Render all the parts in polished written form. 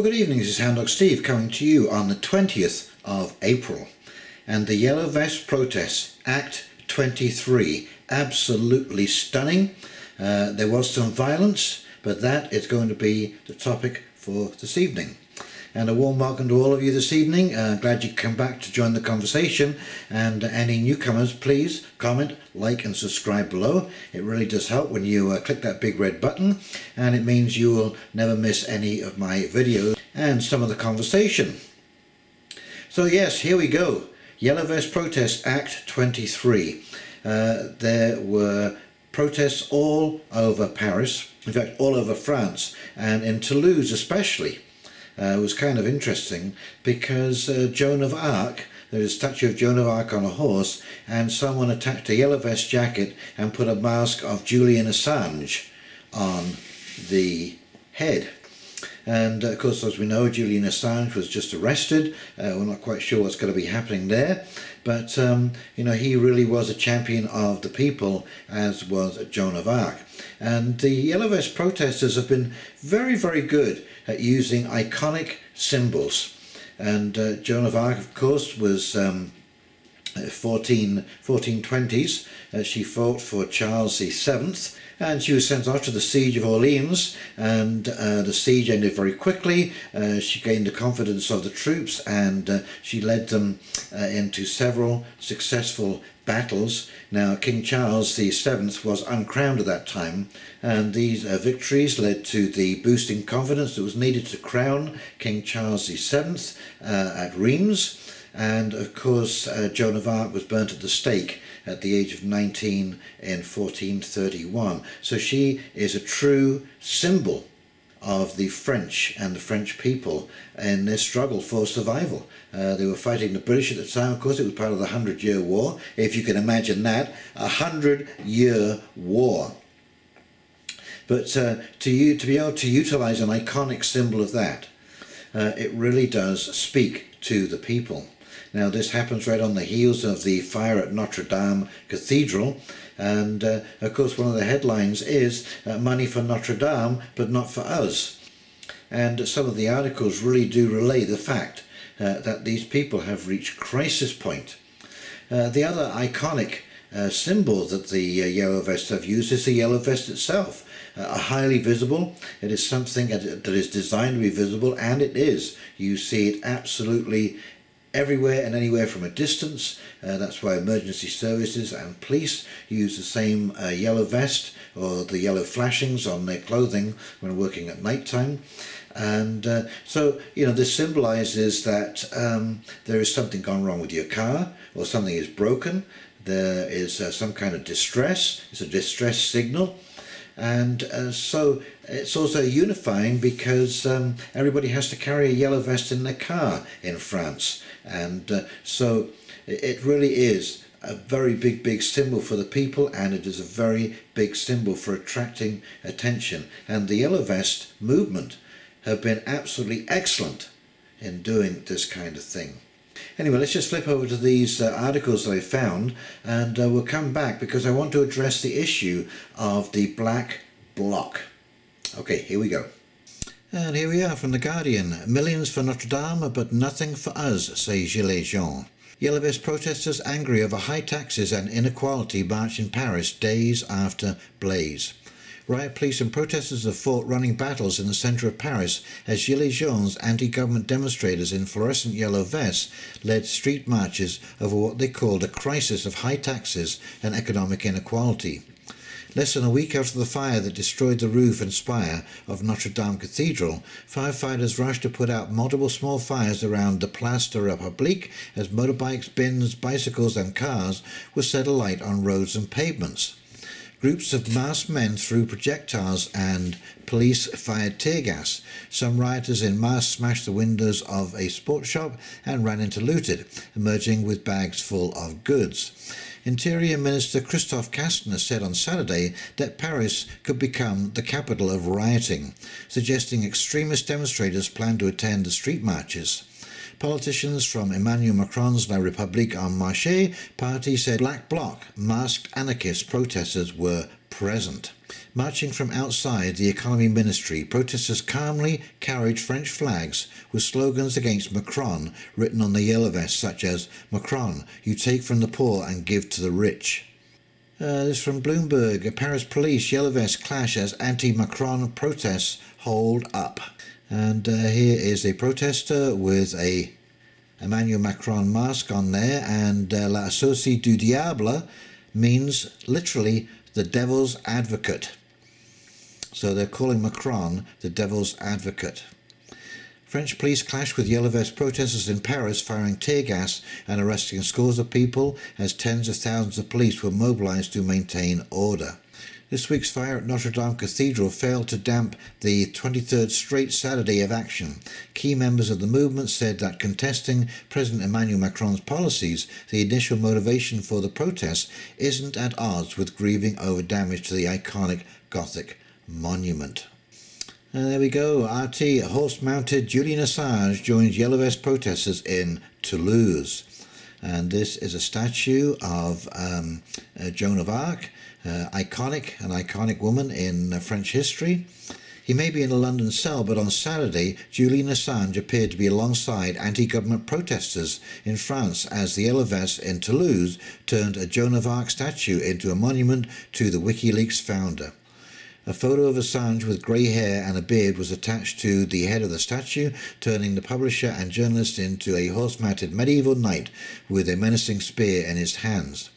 Well, good evening, this is Hound Dog Steve coming to you on the 20th of April. And the Yellow Vest protests, Act 23, absolutely stunning. There was some violence, but that is going to be the topic for this evening. And a warm welcome to all of you this evening. Glad you could come back to join the conversation. And any newcomers, please comment, like and subscribe below. It really does help when you click that big red button, and it means you will never miss any of my videos and some of the conversation. So yes, here we go. Yellow Vest Protest Act 23. There were protests all over Paris, in fact all over France, and in Toulouse especially. It was kind of interesting because Joan of Arc, there's a statue of Joan of Arc on a horse, and someone attached a yellow vest jacket and put a mask of Julian Assange on the head. And of course, as we know, Julian Assange was just arrested. We're not quite sure what's going to be happening there, but you know, he really was a champion of the people, as was Joan of Arc. And the Yellow Vest protesters have been very, very good at using iconic symbols. And Joan of Arc, of course, was 1420s. She fought for Charles VII, and she was sent off to the siege of Orleans, and the siege ended very quickly. She gained the confidence of the troops, and she led them into several successful battles. Now, King Charles VII was uncrowned at that time, and these victories led to the boosting confidence that was needed to crown King Charles VII at Reims. And of course, Joan of Arc was burnt at the stake at the age of 19 in 1431. So she is a true symbol of the French and the French people in their struggle for survival. They were fighting the British at the time. Of course, it was part of the 100-Year War, if you can imagine that, a 100-year war. But to be able to utilize an iconic symbol of that, it really does speak to the people. Now, this happens right on the heels of the fire at Notre Dame Cathedral, and of course one of the headlines is money for Notre Dame but not for us. And some of the articles really do relay the fact that these people have reached crisis point. The other iconic symbol that the Yellow Vests have used is the Yellow Vest itself. Highly visible. It is something that is designed to be visible, and it is. You see it absolutely everywhere and anywhere from a distance. That's why emergency services and police use the same yellow vest or the yellow flashings on their clothing when working at night time. And so, you know, this symbolizes that there is something gone wrong with your car, or something is broken. There is some kind of distress. It's a distress signal. And so it's also unifying because everybody has to carry a yellow vest in their car in France. And so it really is a very big symbol for the people, and it is a very big symbol for attracting attention. And the Yellow Vest movement have been absolutely excellent in doing this kind of thing. Anyway, let's just flip over to these articles that I found, and we'll come back because I want to address the issue of the black bloc. Okay, here we go. And here we are from The Guardian. Millions for Notre Dame, but nothing for us, say Gilets jaunes. Yellow Vest protesters angry over high taxes and inequality march in Paris days after blaze. Riot police and protesters have fought running battles in the centre of Paris as Gilets jaunes, anti-government demonstrators in fluorescent yellow vests, led street marches over what they called a crisis of high taxes and economic inequality. Less than a week after the fire that destroyed the roof and spire of Notre Dame Cathedral, firefighters rushed to put out multiple small fires around the Place de la République as motorbikes, bins, bicycles and cars were set alight on roads and pavements. Groups of masked men threw projectiles and police fired tear gas. Some rioters in masks smashed the windows of a sports shop and ran in to loot it, emerging with bags full of goods. Interior Minister Christophe Castaner said on Saturday that Paris could become the capital of rioting, suggesting extremist demonstrators plan to attend the street marches. Politicians from Emmanuel Macron's La République En Marche party said Black Bloc masked anarchist protesters were present. Marching from outside the Economy Ministry, protesters calmly carried French flags with slogans against Macron written on the yellow vests, such as "Macron, you take from the poor and give to the rich." This is from Bloomberg. Paris police yellow vest clash as anti-Macron protests hold up. And here is a protester with a Emmanuel Macron mask on there, and La Associée du Diable means literally the devil's advocate. So they're calling Macron the devil's advocate. French police clashed with yellow vest protesters in Paris, firing tear gas and arresting scores of people as tens of thousands of police were mobilized to maintain order. This week's fire at Notre Dame Cathedral failed to damp the 23rd straight Saturday of action. Key members of the movement said that contesting President Emmanuel Macron's policies, the initial motivation for the protests, isn't at odds with grieving over damage to the iconic Gothic monument. There we go. RT, horse-mounted Julian Assange joins yellow vest protesters in Toulouse. And this is a statue of Joan of Arc, an iconic woman in French history. He may be in a London cell, but on Saturday, Julian Assange appeared to be alongside anti-government protesters in France as the yellow vests in Toulouse turned a Joan of Arc statue into a monument to the WikiLeaks founder. A photo of Assange with grey hair and a beard was attached to the head of the statue, turning the publisher and journalist into a horse-mounted medieval knight with a menacing spear in his hands.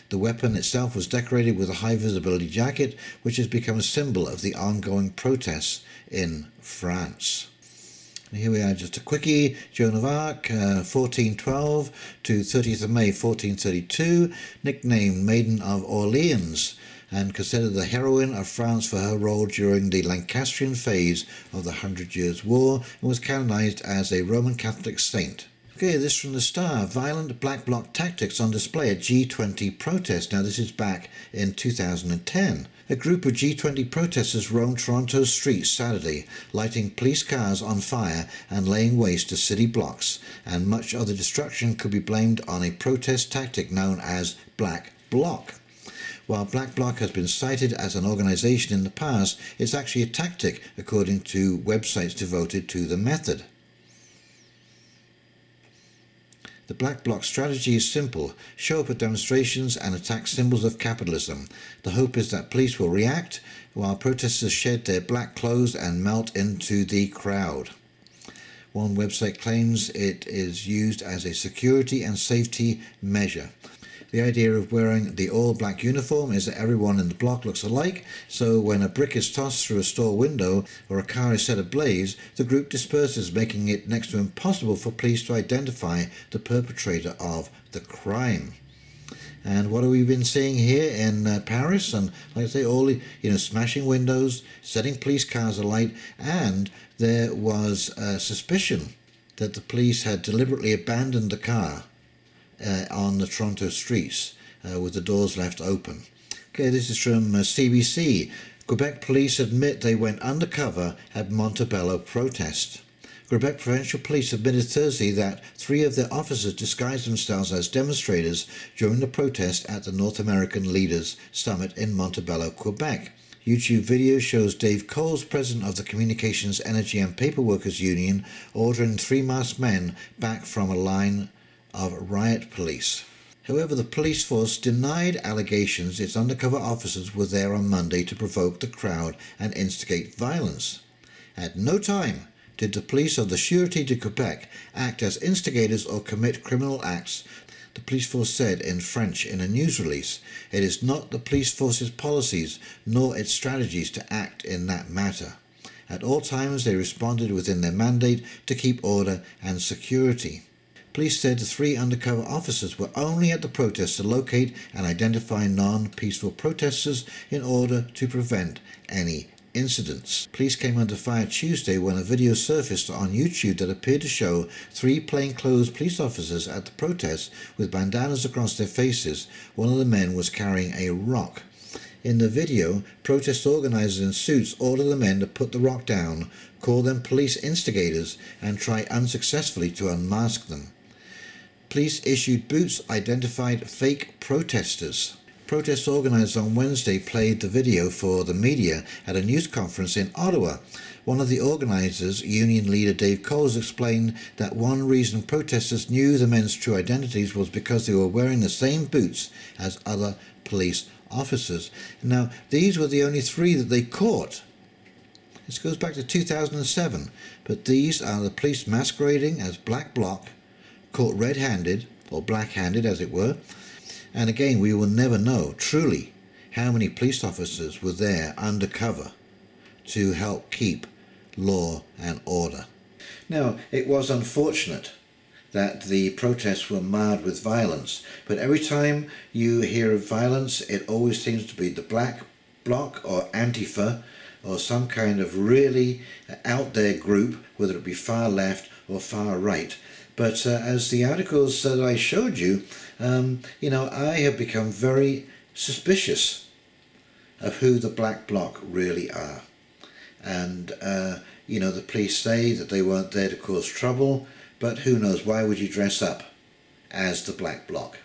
The weapon itself was decorated with a high-visibility jacket, which has become a symbol of the ongoing protests in France. And here we are, just a quickie. Joan of Arc, 1412 to 30th of May 1432, nicknamed Maiden of Orleans, and considered the heroine of France for her role during the Lancastrian phase of the Hundred Years' War, and was canonized as a Roman Catholic saint. Okay, this from the Star. Violent black bloc tactics on display at G20 protest. Now this is back in 2010. A group of G20 protesters roamed Toronto's streets Saturday, lighting police cars on fire and laying waste to city blocks, and much of the destruction could be blamed on a protest tactic known as Black Bloc. While Black Bloc has been cited as an organisation in the past, it's actually a tactic according to websites devoted to the method. The Black Bloc strategy is simple: show up at demonstrations and attack symbols of capitalism. The hope is that police will react while protesters shed their black clothes and melt into the crowd. One website claims it is used as a security and safety measure. The idea of wearing the all-black uniform is that everyone in the block looks alike, so when a brick is tossed through a store window or a car is set ablaze, the group disperses, making it next to impossible for police to identify the perpetrator of the crime. And what have we been seeing here in Paris? And like I say, all smashing windows, setting police cars alight, and there was suspicion that the police had deliberately abandoned the car on the Toronto streets with the doors left open. Okay, this is from CBC. Quebec police admit they went undercover at Montebello protest. Quebec provincial police admitted Thursday that 3 of their officers disguised themselves as demonstrators during the protest at the North American Leaders Summit in Montebello, Quebec. YouTube video shows Dave Coles, president of the Communications, Energy and Paper Workers Union, ordering 3 masked men back from a line of riot police. However, the police force denied allegations its undercover officers were there on Monday to provoke the crowd and instigate violence. At no time did the police of the Sûreté de Quebec act as instigators or commit criminal acts, the police force said in French in a news release. It is not the police force's policies nor its strategies to act in that matter. At all times they responded within their mandate to keep order and security. Police said the 3 undercover officers were only at the protest to locate and identify non-peaceful protesters in order to prevent any incidents. Police came under fire Tuesday when a video surfaced on YouTube that appeared to show 3 plainclothes police officers at the protest with bandanas across their faces. One of the men was carrying a rock. In the video, protest organizers in suits order the men to put the rock down, call them police instigators, and try unsuccessfully to unmask them. Police issued boots identified fake protesters. protest organisers on Wednesday played the video for the media at a news conference in Ottawa. One of the organisers, union leader Dave Coles, explained that one reason protesters knew the men's true identities was because they were wearing the same boots as other police officers. Now, these were the only 3 that they caught. This goes back to 2007, but these are the police masquerading as black bloc, caught red-handed, or black-handed as it were. And again, we will never know truly how many police officers were there undercover to help keep law and order. Now, it was unfortunate that the protests were marred with violence, but every time you hear of violence, it always seems to be the black bloc or Antifa or some kind of really out there group, whether it be far left or far right. But as the articles that I showed you, I have become very suspicious of who the black bloc really are. And, the police say that they weren't there to cause trouble, but who knows, why would you dress up as the black bloc?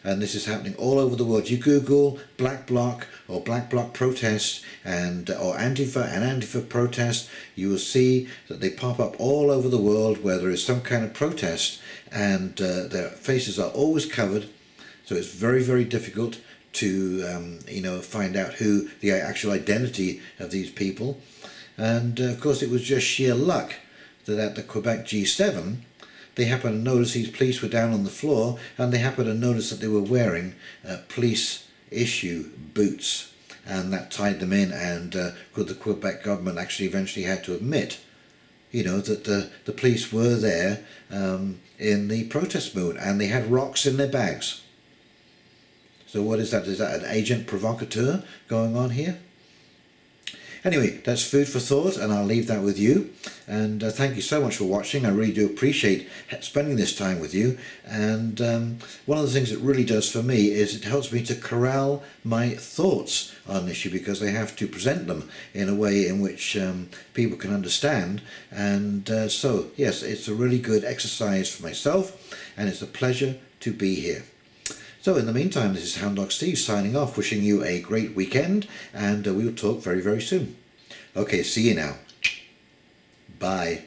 And this is happening all over the world. You Google black bloc or black bloc protest or Antifa and Antifa protest, you will see that they pop up all over the world where there is some kind of protest, and their faces are always covered, so it's very, very difficult to find out who the actual identity of these people. And of course it was just sheer luck that at the Quebec G7 they happened to notice these police were down on the floor, and they happened to notice that they were wearing police issue boots, and that tied them in. And the Quebec government actually eventually had to admit that the police were there in the protest mood, and they had rocks in their bags. So what is that? Is that an agent provocateur going on here? Anyway, that's food for thought, and I'll leave that with you. And thank you so much for watching. I really do appreciate spending this time with you. And one of the things it really does for me is it helps me to corral my thoughts on an issue, because I have to present them in a way in which people can understand. And so, yes, it's a really good exercise for myself, and it's a pleasure to be here. So in the meantime, this is Hound Dog Steve signing off, wishing you a great weekend, and we will talk very, very soon. Okay, see you now. Bye.